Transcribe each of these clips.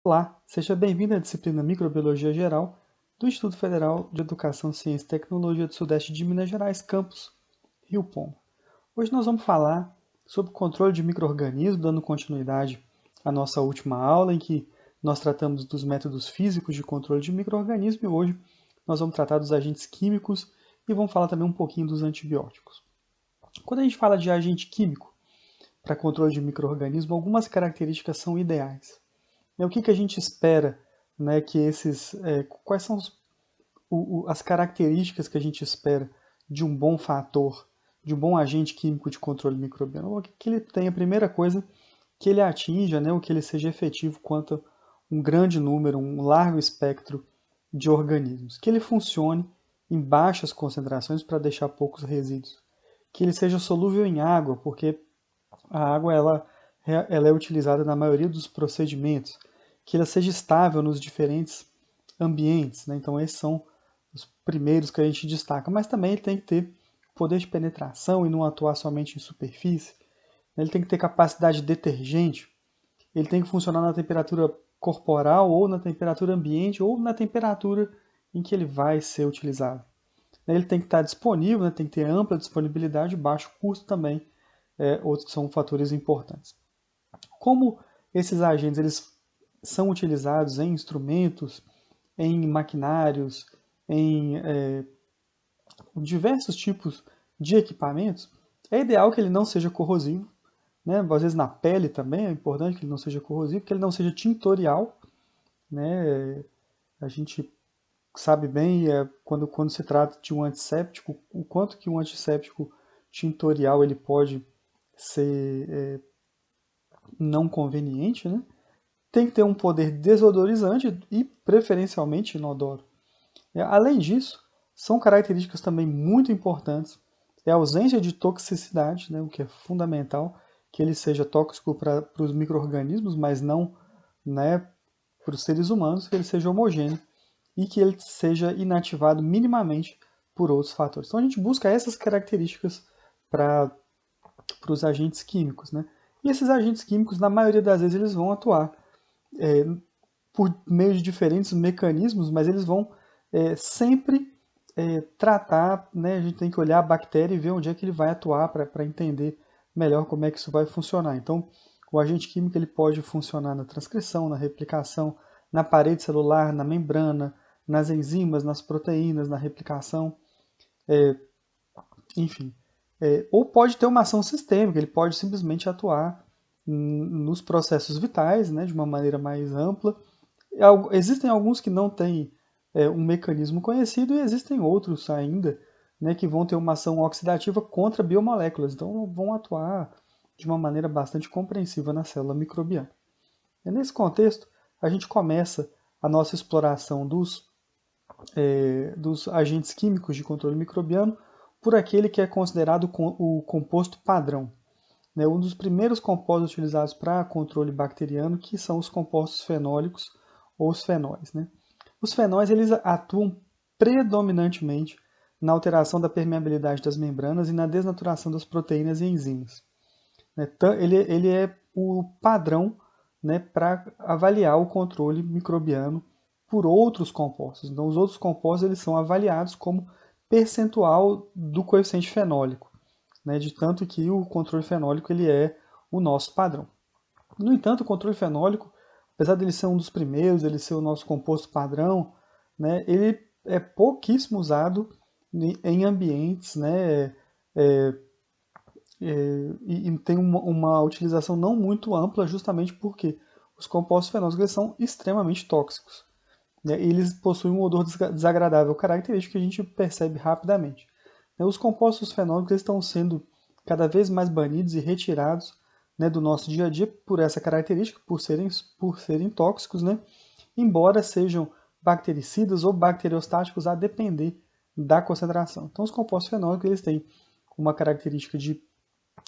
Olá, seja bem-vindo à disciplina Microbiologia Geral do Instituto Federal de Educação, Ciência e Tecnologia do Sudeste de Minas Gerais, campus Rio Pombo. Hoje nós vamos falar sobre controle de micro-organismos, dando continuidade à nossa última aula, em que nós tratamos dos métodos físicos de controle de micro-organismos, e hoje nós vamos tratar dos agentes químicos e vamos falar também um pouquinho dos antibióticos. Quando a gente fala de agente químico para controle de micro-organismos, algumas características são ideais. O que a gente espera, né, que quais são as características que a gente espera de um bom fator, de um bom agente químico de controle microbiano? Que ele tenha, a primeira coisa, que ele atinja, né, ou que ele seja efetivo quanto a um grande número, um largo espectro de organismos. Que ele funcione em baixas concentrações para deixar poucos resíduos. Que ele seja solúvel em água, porque a água ela é utilizada na maioria dos procedimentos, que ela seja estável nos diferentes ambientes, né? Então esses são os primeiros que a gente destaca, mas também ele tem que ter poder de penetração e não atuar somente em superfície, né? Ele tem que ter capacidade detergente, ele tem que funcionar na temperatura corporal ou na temperatura ambiente ou na temperatura em que ele vai ser utilizado. Ele tem que estar disponível, né? Tem que ter ampla disponibilidade e baixo custo também, outros são fatores importantes. Como esses agentes eles são utilizados em instrumentos, em maquinários, em diversos tipos de equipamentos, é ideal que ele não seja corrosivo, né? Às vezes na pele também é importante que ele não seja corrosivo, que ele não seja tintorial, né? A gente sabe bem quando se trata de um antisséptico, o quanto que um antisséptico tintorial ele pode ser não conveniente, né? Tem que ter um poder desodorizante e preferencialmente inodoro. Além disso, são características também muito importantes a ausência de toxicidade, né, o que é fundamental, que ele seja tóxico para os micro-organismos, mas não, né, para os seres humanos, que ele seja homogêneo e que ele seja inativado minimamente por outros fatores. Então a gente busca essas características para os agentes químicos. Né? E esses agentes químicos, na maioria das vezes, eles vão atuar por meio de diferentes mecanismos, mas eles vão sempre tratar, né, a gente tem que olhar a bactéria e ver onde é que ele vai atuar para entender melhor como é que isso vai funcionar. Então, o agente químico ele pode funcionar na transcrição, na replicação, na parede celular, na membrana, nas enzimas, nas proteínas, na replicação, enfim. Ou pode ter uma ação sistêmica, ele pode simplesmente atuar nos processos vitais, né, de uma maneira mais ampla. Existem alguns que não têm um mecanismo conhecido e existem outros ainda, né, que vão ter uma ação oxidativa contra biomoléculas, então vão atuar de uma maneira bastante compreensiva na célula microbiana. E nesse contexto, a gente começa a nossa exploração dos agentes químicos de controle microbiano por aquele que é considerado o composto padrão. Né, um dos primeiros compostos utilizados para controle bacteriano, que são os compostos fenólicos ou os fenóis. Né? Os fenóis eles atuam predominantemente na alteração da permeabilidade das membranas e na desnaturação das proteínas e enzimas. Né? Ele é o padrão, né, para avaliar o controle microbiano por outros compostos. Então, os outros compostos eles são avaliados como percentual do coeficiente fenólico, né, de tanto que o controle fenólico ele é o nosso padrão. No entanto, o controle fenólico, apesar dele ser um dos primeiros, ele ser o nosso composto padrão, né, ele é pouquíssimo usado em ambientes, né, e tem uma utilização não muito ampla, justamente porque os compostos fenólicos eles são extremamente tóxicos. Né, eles possuem um odor desagradável característico que a gente percebe rapidamente. Né, os compostos fenólicos eles estão sendo cada vez mais banidos e retirados, né, do nosso dia a dia por essa característica, por serem tóxicos, né, embora sejam bactericidas ou bacteriostáticos a depender da concentração. Então, os compostos fenólicos eles têm uma característica de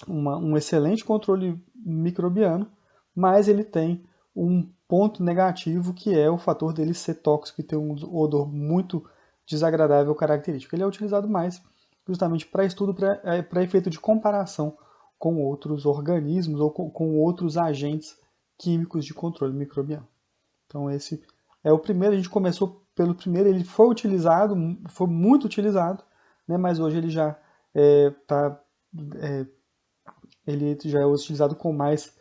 um excelente controle microbiano, mas ele tem um ponto negativo que é o fator dele ser tóxico e ter um odor muito desagradável característico. Ele é utilizado mais justamente para estudo, para efeito de comparação com outros organismos ou com outros agentes químicos de controle microbiano. Então esse é o primeiro, a gente começou pelo primeiro, ele foi utilizado, foi muito utilizado, né, mas hoje ele já ele já é utilizado com mais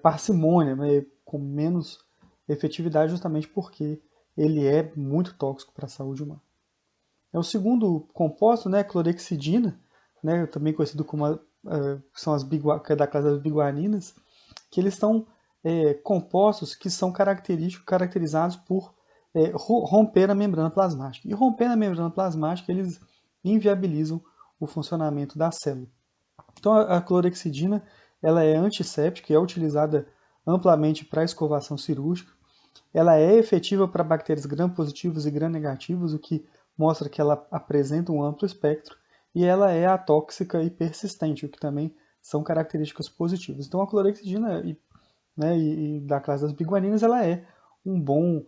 parcimônia, né, com menos efetividade, justamente porque ele é muito tóxico para a saúde humana. É o segundo composto, né, clorexidina, né, também conhecido como são que é da classe das biguaninas, que eles são compostos que são caracterizados por romper a membrana plasmática. E romper a membrana plasmática, eles inviabilizam o funcionamento da célula. Então a clorexidina ela é antisséptica e é utilizada amplamente para escovação cirúrgica. Ela é efetiva para bactérias gram-positivas e gram-negativas, o que mostra que ela apresenta um amplo espectro, e ela é atóxica e persistente, o que também são características positivas. Então a clorexidina e da classe das biguaninas, ela é um bom,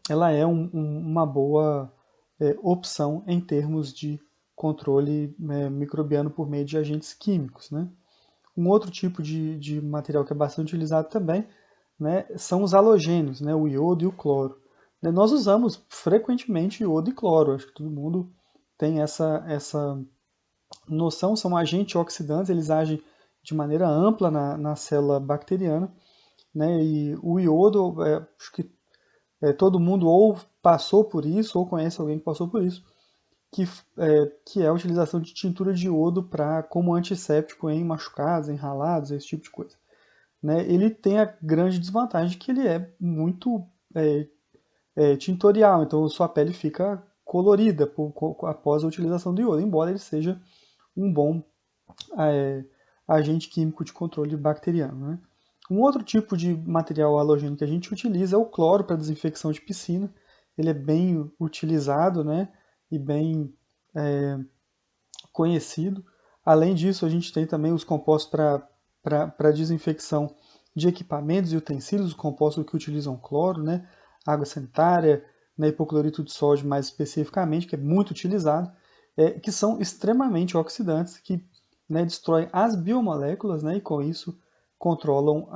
ela é uma boa opção em termos de controle microbiano por meio de agentes químicos, né? Um outro tipo de material que é bastante utilizado também, né, são os halogênios, né, o iodo e o cloro. Nós usamos frequentemente iodo e cloro, acho que todo mundo tem essa noção, são agentes oxidantes, eles agem de maneira ampla na célula bacteriana, né, e o iodo, acho que todo mundo ou passou por isso, ou conhece alguém que passou por isso, que é a utilização de tintura de iodo como antisséptico em machucados, em ralados, esse tipo de coisa. Né? Ele tem a grande desvantagem de que ele é muito tintorial, então sua pele fica colorida após a utilização do iodo, embora ele seja um bom é, agente químico de controle bacteriano. Né? Um outro tipo de material halogênico que a gente utiliza é o cloro para desinfecção de piscina. Ele é bem utilizado, né, e bem conhecido. Além disso, a gente tem também os compostos para desinfecção de equipamentos e utensílios, os compostos que utilizam cloro, né, água sanitária, né, hipoclorito de sódio mais especificamente, que é muito utilizado, que são extremamente oxidantes, que destroem as biomoléculas, né, e com isso controlam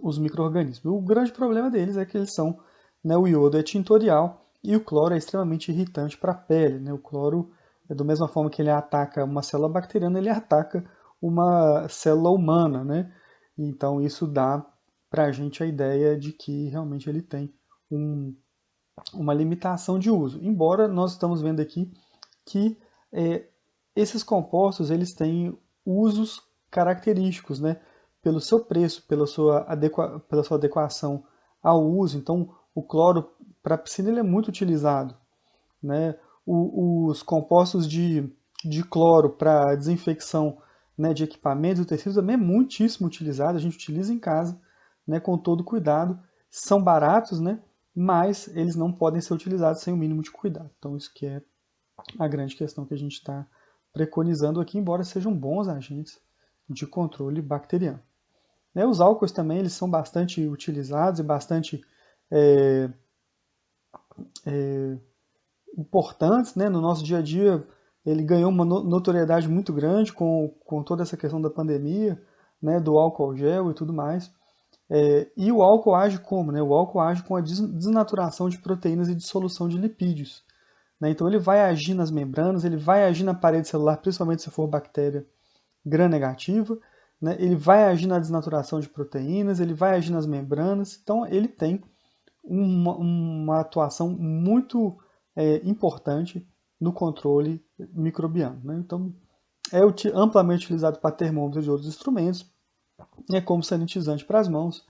os micro-organismos. O grande problema deles é que eles são, o iodo é tintorial e o cloro é extremamente irritante para a pele. Né? O cloro, da mesma forma que ele ataca uma célula bacteriana, ele ataca uma célula humana. Né? Então isso dá para a gente a ideia de que realmente ele tem uma limitação de uso. Embora nós estamos vendo aqui que esses compostos eles têm usos característicos, né? Pelo seu preço, pela sua adequação ao uso. Então, o cloro para piscina ele é muito utilizado, né? Os compostos de cloro para desinfecção, né, de equipamentos e tecidos também é muitíssimo utilizado. A gente utiliza em casa, né, com todo cuidado. São baratos, né? Mas eles não podem ser utilizados sem o mínimo de cuidado. Então, isso que é a grande questão que a gente está preconizando aqui, embora sejam bons agentes de controle bacteriano. Né, os álcools também eles são bastante utilizados e bastante é, importantes, né, no nosso dia a dia. Ele ganhou uma notoriedade muito grande com toda essa questão da pandemia, né, do álcool gel e tudo mais. E o álcool age como? Né? O álcool age com a desnaturação de proteínas e dissolução de lipídios. Né? Então ele vai agir nas membranas, ele vai agir na parede celular, principalmente se for bactéria gram-negativa, né? Ele vai agir na desnaturação de proteínas, ele vai agir nas membranas, então ele tem uma atuação muito importante no controle microbiano. Né? Então é amplamente utilizado para termômetros de outros instrumentos, como sanitizante para as mãos.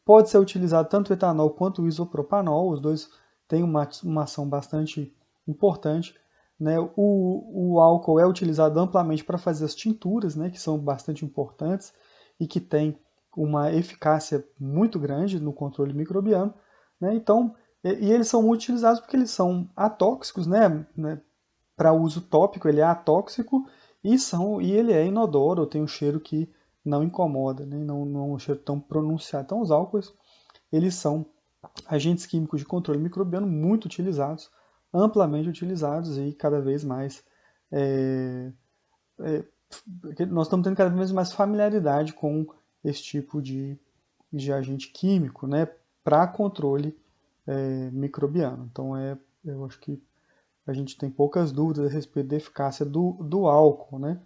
Pode ser utilizado tanto o etanol quanto o isopropanol, os dois têm uma ação bastante importante. Né? O álcool é utilizado amplamente para fazer as tinturas, né, que são bastante importantes e que têm uma eficácia muito grande no controle microbiano. Né? Então, e eles são muito utilizados porque eles são atóxicos, né? Para uso tópico ele é atóxico e ele é inodoro, tem um cheiro que não incomoda, né? Não é um cheiro tão pronunciado. Então os álcools eles são agentes químicos de controle microbiano muito utilizados, amplamente utilizados e cada vez mais nós estamos tendo cada vez mais familiaridade com esse tipo de agente químico, né, para controle microbiano. Então, eu acho que a gente tem poucas dúvidas a respeito da eficácia do álcool, né?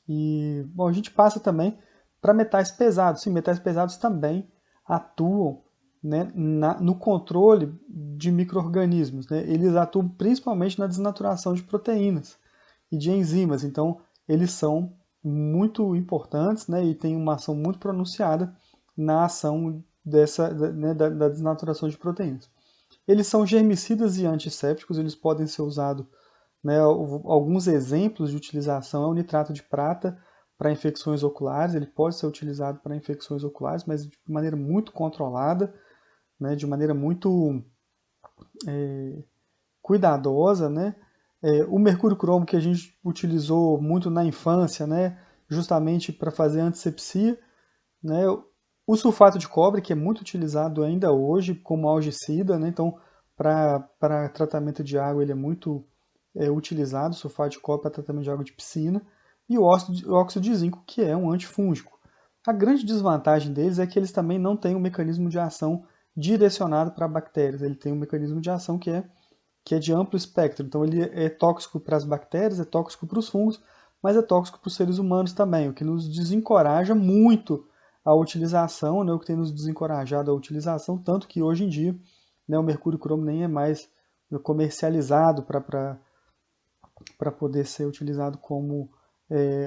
E, bom, a gente passa também para metais pesados. Sim, metais pesados também atuam, né, no controle de micro-organismos, né? Eles atuam principalmente na desnaturação de proteínas e de enzimas. Então, eles são muito importantes, né, e têm uma ação muito pronunciada na ação né, da desnaturação de proteínas. Eles são germicidas e antissépticos, eles podem ser usados, né, alguns exemplos de utilização é o nitrato de prata para infecções oculares, ele pode ser utilizado para infecções oculares, mas de maneira muito controlada, né, de maneira muito cuidadosa, né? O mercúrio cromo que a gente utilizou muito na infância, né, justamente para fazer antisepsia, né? O sulfato de cobre, que é muito utilizado ainda hoje como algicida, né? Então, para tratamento de água, ele é muito utilizado, o sulfato de cobre para tratamento de água de piscina, e o óxido de zinco, que é um antifúngico. A grande desvantagem deles é que eles também não têm um mecanismo de ação direcionado para bactérias, ele tem um mecanismo de ação que é de amplo espectro. Então ele é tóxico para as bactérias, é tóxico para os fungos, mas é tóxico para os seres humanos também, o que nos desencoraja muito a utilização, né, o que tem nos desencorajado a utilização, tanto que hoje em dia, né, o mercúrio cromo nem é mais comercializado para poder ser utilizado como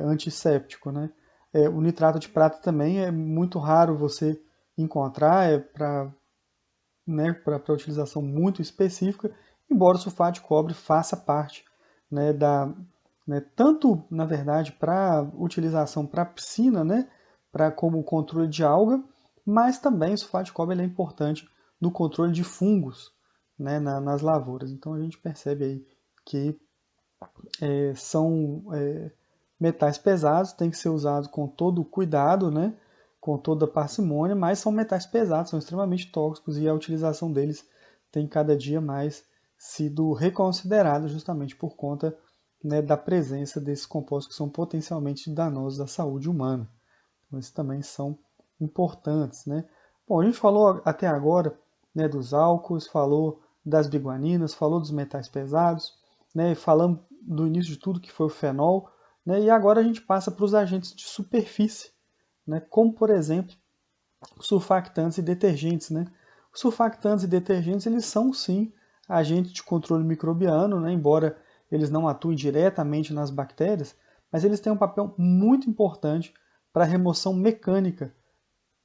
antisséptico, né? O nitrato de prata também é muito raro você encontrar, né, para utilização muito específica, embora o sulfato de cobre faça parte, né, tanto, na verdade, para utilização para piscina, né, como controle de alga, mas também o sulfato de cobre ele é importante no controle de fungos, né, nas lavouras. Então a gente percebe aí que são metais pesados, tem que ser usados com todo o cuidado, né, com toda a parcimônia, mas são metais pesados, são extremamente tóxicos e a utilização deles tem cada dia mais sido reconsiderada justamente por conta, né, da presença desses compostos que são potencialmente danosos à saúde humana. Então, esses também são importantes, né? Bom, a gente falou até agora, né, dos álcools, falou das biguaninas, falou dos metais pesados, né, falamos do início de tudo que foi o fenol, né, e agora a gente passa para os agentes de superfície, né, como por exemplo surfactantes e detergentes, né? Os surfactantes e detergentes eles são sim agentes de controle microbiano, né, embora eles não atuem diretamente nas bactérias, mas eles têm um papel muito importante para a remoção mecânica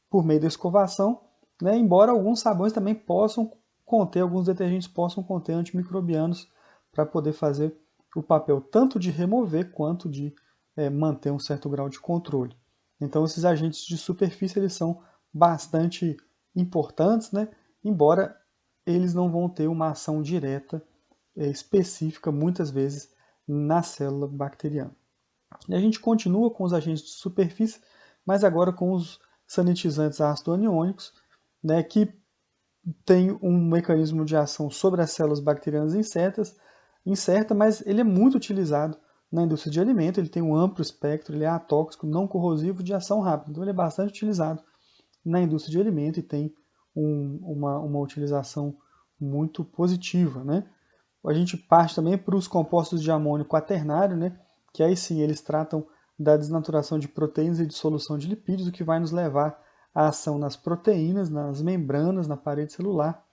por meio da escovação, né, embora alguns sabões também possam conter, alguns detergentes possam conter antimicrobianos para poder fazer o papel tanto de remover quanto de manter um certo grau de controle. Então esses agentes de superfície eles são bastante importantes, né, embora eles não vão ter uma ação direta específica muitas vezes na célula bacteriana. E a gente continua com os agentes de superfície, mas agora com os sanitizantes ácido aniônicos, né, que tem um mecanismo de ação sobre as células bacterianas incerta, mas ele é muito utilizado na indústria de alimento, ele tem um amplo espectro, ele é atóxico, não corrosivo, de ação rápida. Então ele é bastante utilizado na indústria de alimento e tem uma utilização muito positiva, né? A gente parte também para os compostos de amônio quaternário, né? Que aí sim eles tratam da desnaturação de proteínas e dissolução de lipídios, o que vai nos levar à ação nas proteínas, nas membranas, na parede celular,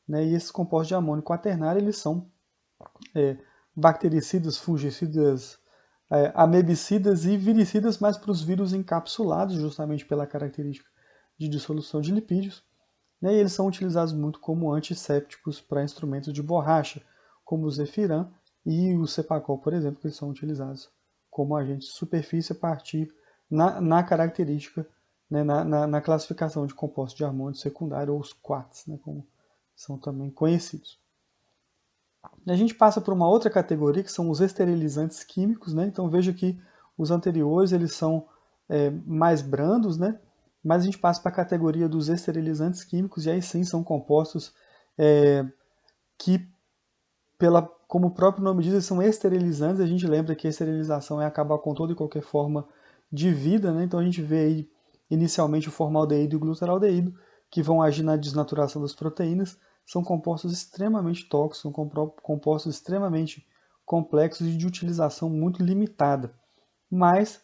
né? E esses compostos de amônio quaternário eles são bactericidas, fungicidas, amebicidas e viricidas, mas para os vírus encapsulados, justamente pela característica de dissolução de lipídios, né, e eles são utilizados muito como antissépticos para instrumentos de borracha, como o Zefiran e o Cepacol, por exemplo, que eles são utilizados como agentes de superfície a partir na característica, né, na classificação de compostos de harmônio secundário, ou os QUATs, né, como são também conhecidos. A gente passa por uma outra categoria, que são os esterilizantes químicos, né? Então veja que os anteriores eles são mais brandos, né? Mas a gente passa para a categoria dos esterilizantes químicos, e aí sim são compostos que, como o próprio nome diz, são esterilizantes. A gente lembra que a esterilização é acabar com toda e qualquer forma de vida, né? Então a gente vê aí inicialmente o formaldeído e o glutaraldeído, que vão agir na desnaturação das proteínas, são compostos extremamente tóxicos, são compostos extremamente complexos e de utilização muito limitada, mas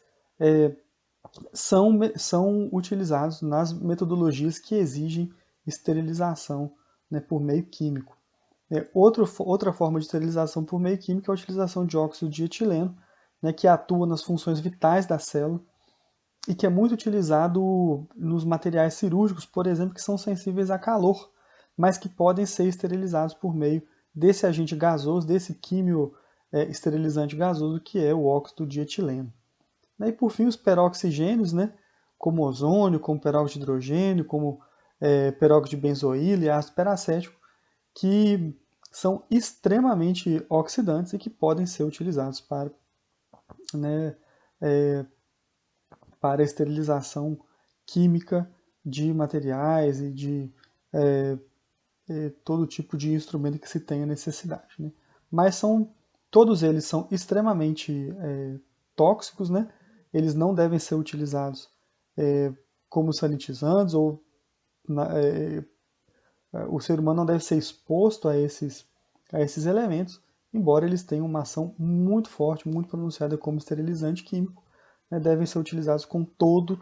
são utilizados nas metodologias que exigem esterilização, né, por meio químico. Outra forma de esterilização por meio químico é a utilização de óxido de etileno, né, que atua nas funções vitais da célula e que é muito utilizado nos materiais cirúrgicos, por exemplo, que são sensíveis a calor, mas que podem ser esterilizados por meio desse agente gasoso, desse químio esterilizante gasoso, que é o óxido de etileno. E por fim, os peroxigênios, né, como ozônio, como peróxido de hidrogênio, como peróxido de benzoíla e ácido peracético, que são extremamente oxidantes e que podem ser utilizados para, né, para a esterilização química de materiais e de todo tipo de instrumento que se tenha necessidade. Né? Mas todos eles são extremamente tóxicos, né? Eles não devem ser utilizados como sanitizantes ou o ser humano não deve ser exposto a esses elementos, embora eles tenham uma ação muito forte, muito pronunciada como esterilizante químico, né, devem ser utilizados com toda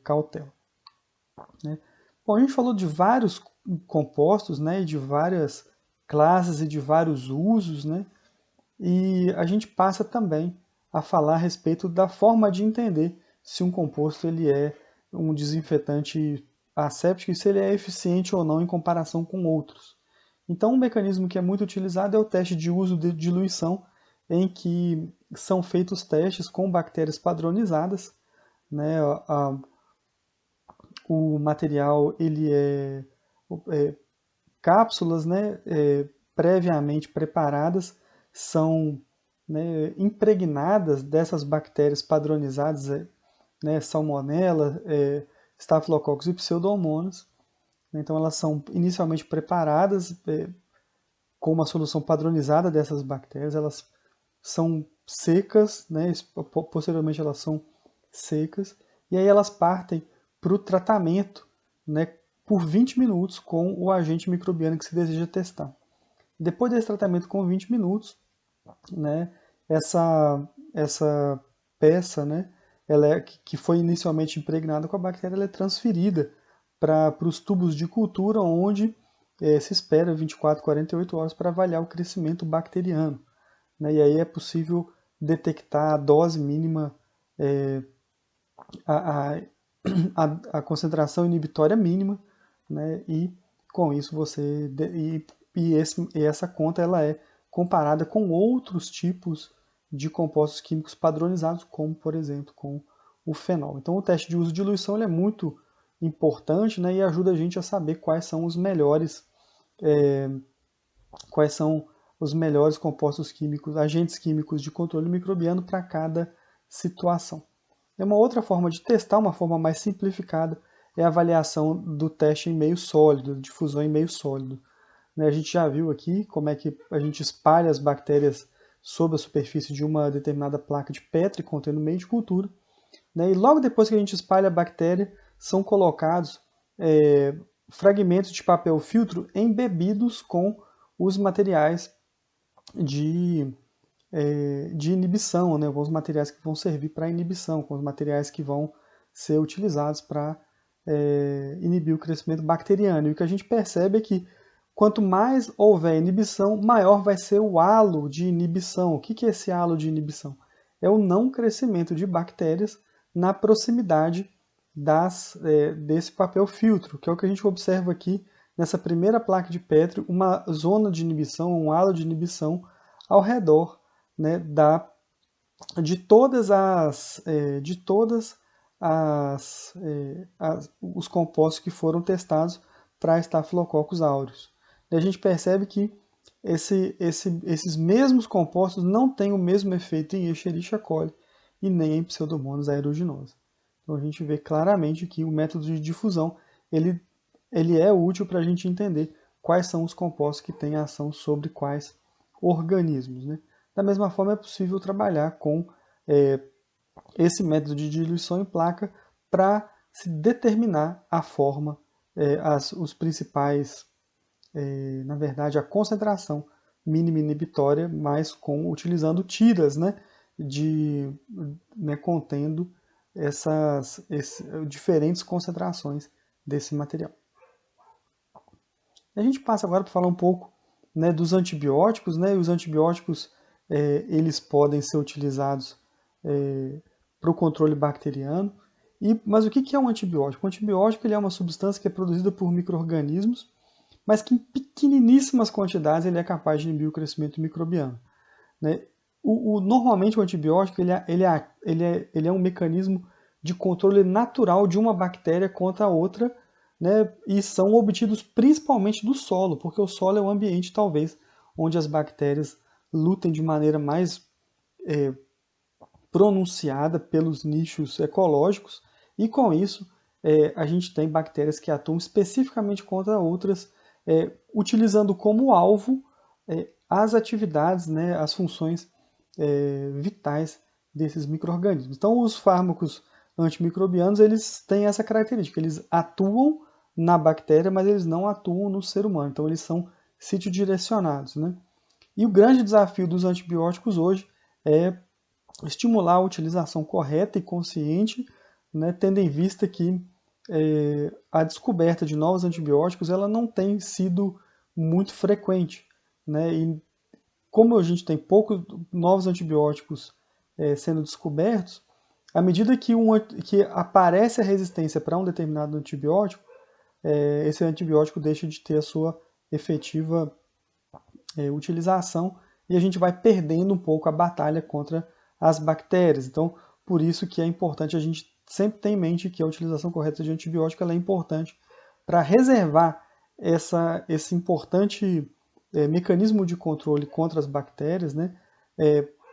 cautela. Né? Bom, a gente falou de vários compostos, né, e de várias classes e de vários usos, né, e a gente passa também a falar a respeito da forma de entender se um composto ele é um desinfetante asséptico e se ele é eficiente ou não em comparação com outros. Então, um mecanismo que é muito utilizado é o teste de uso de diluição, em que são feitos testes com bactérias padronizadas, né? O material ele cápsulas, né, previamente preparadas, são, né, impregnadas dessas bactérias padronizadas, né, Salmonella, Staphylococcus e Pseudomonas. Então elas são inicialmente preparadas com uma solução padronizada dessas bactérias, elas são secas, né, posteriormente elas são secas, e aí elas partem para o tratamento, né, por 20 minutos com o agente microbiano que se deseja testar. Depois desse tratamento com 20 minutos, né, essa peça, né, que foi inicialmente impregnada com a bactéria, ela é transferida para os tubos de cultura, onde se espera 24, 48 horas para avaliar o crescimento bacteriano. Né, e aí é possível detectar a dose mínima, a, a concentração inibitória mínima, né, e com isso essa conta ela é comparada com outros tipos de compostos químicos padronizados, como por exemplo com o fenol. Então o teste de uso de diluição ele é muito importante, né, e ajuda a gente a saber quais são os melhores compostos químicos, agentes químicos de controle microbiano para cada situação. Uma outra forma de testar, uma forma mais simplificada, é a avaliação do teste em meio sólido, difusão em meio sólido. A gente já viu aqui como é que a gente espalha as bactérias sobre a superfície de uma determinada placa de Petri contendo meio de cultura. E logo depois que a gente espalha a bactéria, são colocados fragmentos de papel filtro embebidos com os materiais de inibição, né, com os materiais que vão servir para inibição, com os materiais que vão ser utilizados para inibir o crescimento bacteriano. E o que a gente percebe é que quanto mais houver inibição, maior vai ser o halo de inibição. O que é esse halo de inibição? É o não crescimento de bactérias na proximidade desse papel filtro, que é o que a gente observa aqui nessa primeira placa de Petri, uma zona de inibição, um halo de inibição ao redor, né, de todas os compostos que foram testados para Staphylococcus aureus. E a gente percebe que esses mesmos compostos não têm o mesmo efeito em Escherichia coli e nem em Pseudomonas aeruginosa. Então a gente vê claramente que o método de difusão ele é útil para a gente entender quais são os compostos que têm ação sobre quais organismos. Né? Da mesma forma, é possível trabalhar com esse método de diluição em placa para se determinar a forma, os principais, na verdade, a concentração mínima inibitória, mas utilizando tiras, né, contendo diferentes concentrações desse material. A gente passa agora para falar um pouco, né, dos antibióticos, né, e os antibióticos eles podem ser utilizados para o controle bacteriano. Mas o que é um antibiótico? O antibiótico ele é uma substância que é produzida por micro-organismos, mas que em pequeniníssimas quantidades ele é capaz de inibir o crescimento microbiano, né? Normalmente o antibiótico ele é um mecanismo de controle natural de uma bactéria contra a outra, né? E são obtidos principalmente do solo, porque o solo é o ambiente talvez onde as bactérias lutem de maneira mais pronunciada pelos nichos ecológicos, e com isso a gente tem bactérias que atuam especificamente contra outras, utilizando como alvo as atividades, né, as funções vitais desses micro-organismos. Então, os fármacos antimicrobianos eles têm essa característica, eles atuam na bactéria, mas eles não atuam no ser humano, então eles são sítio-direcionados, né? E o grande desafio dos antibióticos hoje é estimular a utilização correta e consciente, né, tendo em vista que a descoberta de novos antibióticos ela não tem sido muito frequente, né, e como a gente tem poucos novos antibióticos sendo descobertos, à medida que aparece a resistência para um determinado antibiótico, esse antibiótico deixa de ter a sua efetiva utilização e a gente vai perdendo um pouco a batalha contra as bactérias. Então, por isso que é importante a gente sempre ter em mente que a utilização correta de antibiótico ela é importante para reservar esse importante mecanismo de controle contra as bactérias, né,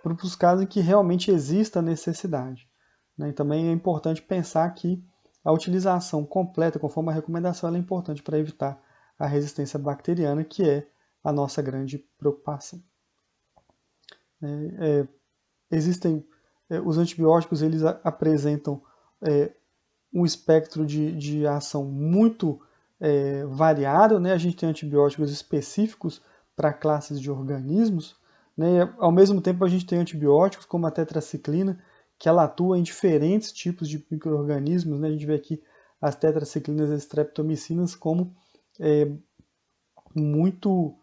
para os casos em que realmente exista necessidade, né? E também é importante pensar que a utilização completa, conforme a recomendação, ela é importante para evitar a resistência bacteriana, que é a nossa grande preocupação. Existem os antibióticos, eles apresentam um espectro de ação muito variado, né? A gente tem antibióticos específicos para classes de organismos, né? E, ao mesmo tempo a gente tem antibióticos como a tetraciclina, que ela atua em diferentes tipos de micro-organismos, né? A gente vê aqui as tetraciclinas e streptomicinas como muito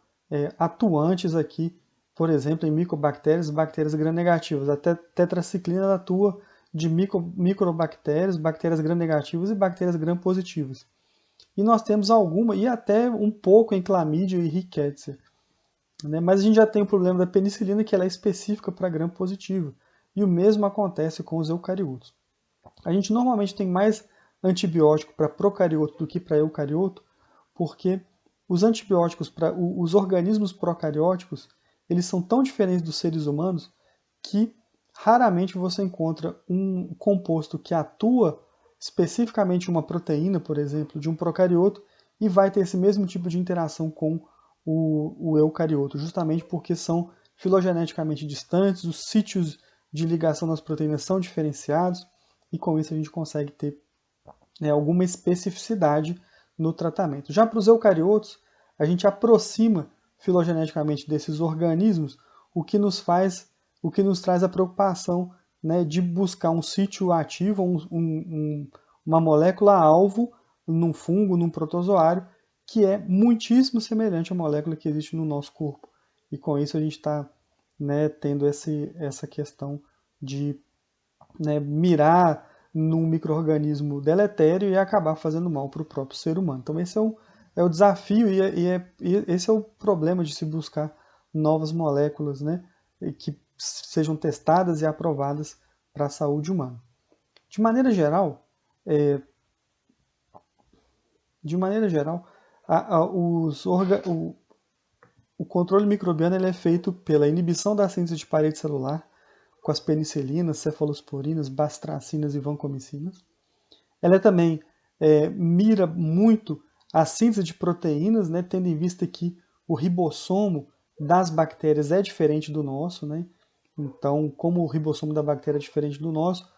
atuantes aqui, por exemplo, em micobactérias e bactérias gram-negativas. A tetraciclina atua de microbactérias, bactérias gram-negativas e bactérias gram-positivas. E nós temos alguma, e até um pouco em clamídia e rickettsia. Né? Mas a gente já tem o problema da penicilina, que ela é específica para gram-positivo. E o mesmo acontece com os eucariotos. A gente normalmente tem mais antibiótico para procarioto do que para eucarioto, porque os antibióticos para os organismos procarióticos, eles são tão diferentes dos seres humanos que raramente você encontra um composto que atua especificamente uma proteína, por exemplo, de um procarioto e vai ter esse mesmo tipo de interação com o eucarioto, justamente porque são filogeneticamente distantes, os sítios de ligação das proteínas são diferenciados e com isso a gente consegue ter alguma especificidade no tratamento. Já para os eucariotos, a gente aproxima filogeneticamente desses organismos, o que nos traz a preocupação, né, de buscar um sítio ativo, uma molécula-alvo num fungo, num protozoário, que é muitíssimo semelhante à molécula que existe no nosso corpo. E com isso a gente está, né, tendo essa questão de, né, mirar num micro-organismo deletério e acabar fazendo mal para o próprio ser humano. Então esse é o desafio e esse é o problema de se buscar novas moléculas, né, que sejam testadas e aprovadas para a saúde humana. De maneira geral, o controle microbiano ele é feito pela inibição da síntese de parede celular, com as penicilinas, cefalosporinas, bastracinas e vancomicinas. Ela também mira muito a síntese de proteínas, né, tendo em vista que o ribossomo das bactérias é diferente do nosso, né? Então, como o ribossomo da bactéria é diferente do nosso,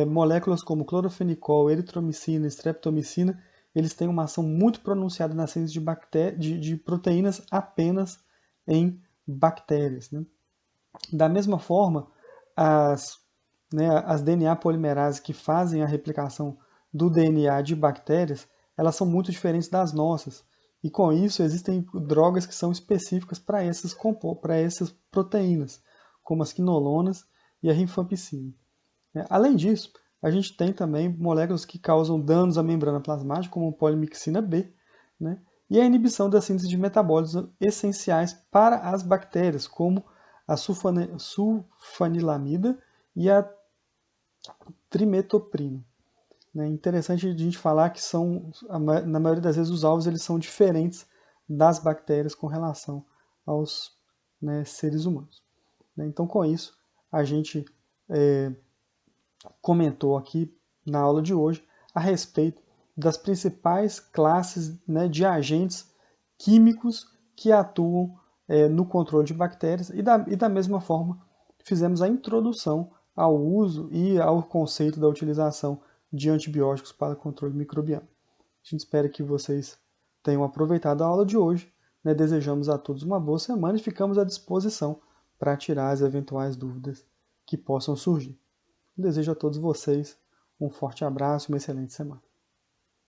moléculas como clorofenicol, eritromicina, streptomicina, eles têm uma ação muito pronunciada na síntese de proteínas apenas em bactérias, né? Da mesma forma, as DNA polimerases que fazem a replicação do DNA de bactérias, elas são muito diferentes das nossas. E com isso existem drogas que são específicas para essas proteínas, como as quinolonas e a rifampicina. Além disso, a gente tem também moléculas que causam danos à membrana plasmática, como a polimixina B, né? E a inibição da síntese de metabólitos essenciais para as bactérias, como a sulfanilamida e a trimetoprina. É interessante a gente falar que na maioria das vezes, os alvos eles são diferentes das bactérias com relação aos, né, seres humanos. Então, com isso, a gente comentou aqui na aula de hoje a respeito das principais classes, né, de agentes químicos que atuam no controle de bactérias e da mesma forma fizemos a introdução ao uso e ao conceito da utilização de antibióticos para controle microbiano. A gente espera que vocês tenham aproveitado a aula de hoje, né? Desejamos a todos uma boa semana e ficamos à disposição para tirar as eventuais dúvidas que possam surgir. Desejo a todos vocês um forte abraço e uma excelente semana.